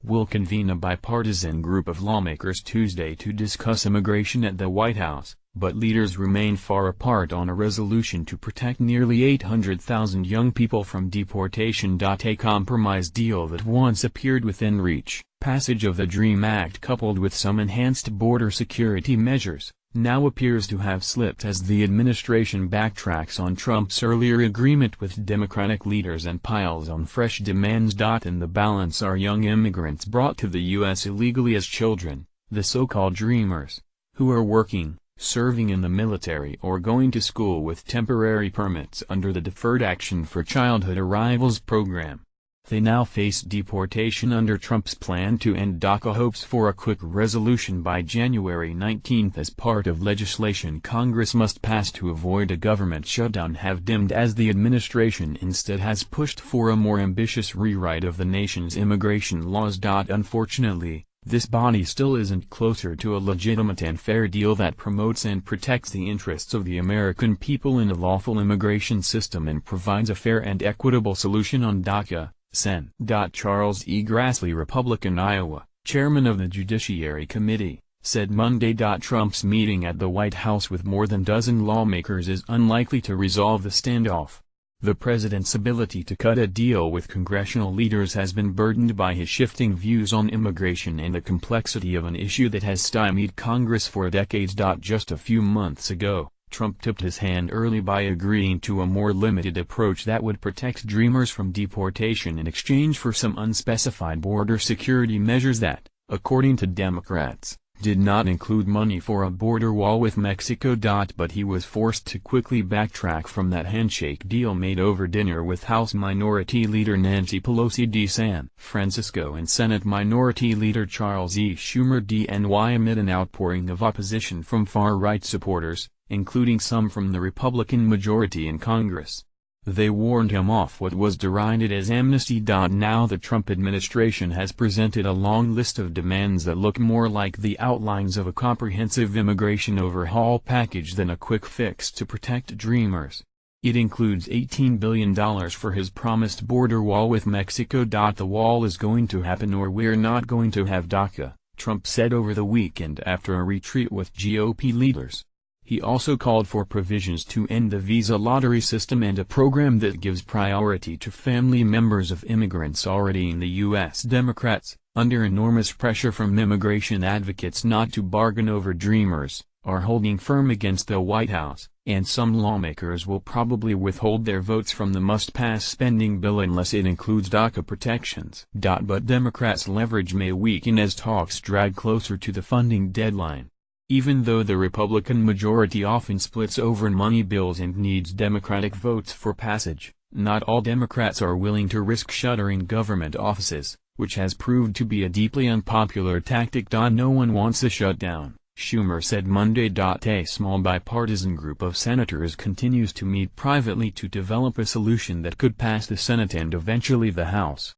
will convene a bipartisan group of lawmakers Tuesday to discuss immigration at the White House, but leaders remain far apart on a resolution to protect nearly 800,000 young people from deportation. A compromise deal that once appeared within reach, passage of the DREAM Act coupled with some enhanced border security measures, now appears to have slipped as the administration backtracks on Trump's earlier agreement with Democratic leaders and piles on fresh demands. In the balance are young immigrants brought to the U.S. illegally as children, the so-called Dreamers, who are working, serving in the military or going to school with temporary permits under the Deferred Action for Childhood Arrivals program. They now face deportation under Trump's plan to end DACA. Hopes for a quick resolution by January 19 as part of legislation Congress must pass to avoid a government shutdown have dimmed as the administration instead has pushed for a more ambitious rewrite of the nation's immigration laws. Unfortunately, this body still isn't closer to a legitimate and fair deal that promotes and protects the interests of the American people in a lawful immigration system and provides a fair and equitable solution on DACA. Sen. Charles E. Grassley, Republican, Iowa, chairman of the Judiciary Committee, said Monday. Trump's meeting at the White House with more than a dozen lawmakers is unlikely to resolve the standoff. The president's ability to cut a deal with congressional leaders has been burdened by his shifting views on immigration and the complexity of an issue that has stymied Congress for decades. Just a few months ago, Trump tipped his hand early by agreeing to a more limited approach that would protect Dreamers from deportation in exchange for some unspecified border security measures that, according to Democrats, did not include money for a border wall with Mexico. But he was forced to quickly backtrack from that handshake deal made over dinner with House Minority Leader Nancy Pelosi, San Francisco, and Senate Minority Leader Charles E. Schumer, amid an outpouring of opposition from far-right supporters, including some from the Republican majority in Congress. They warned him off what was derided as amnesty. Now the Trump administration has presented a long list of demands that look more like the outlines of a comprehensive immigration overhaul package than a quick fix to protect Dreamers. It includes $18 billion for his promised border wall with Mexico. The wall is going to happen or we're not going to have DACA, Trump said over the weekend after a retreat with GOP leaders. He also called for provisions to end the visa lottery system and a program that gives priority to family members of immigrants already in the U.S. Democrats, under enormous pressure from immigration advocates not to bargain over Dreamers, are holding firm against the White House, and some lawmakers will probably withhold their votes from the must-pass spending bill unless it includes DACA protections. But Democrats' leverage may weaken as talks drag closer to the funding deadline. Even though the Republican majority often splits over money bills and needs Democratic votes for passage, not all Democrats are willing to risk shuttering government offices, which has proved to be a deeply unpopular tactic. No one wants a shutdown, Schumer said Monday. A small bipartisan group of senators continues to meet privately to develop a solution that could pass the Senate and eventually the House.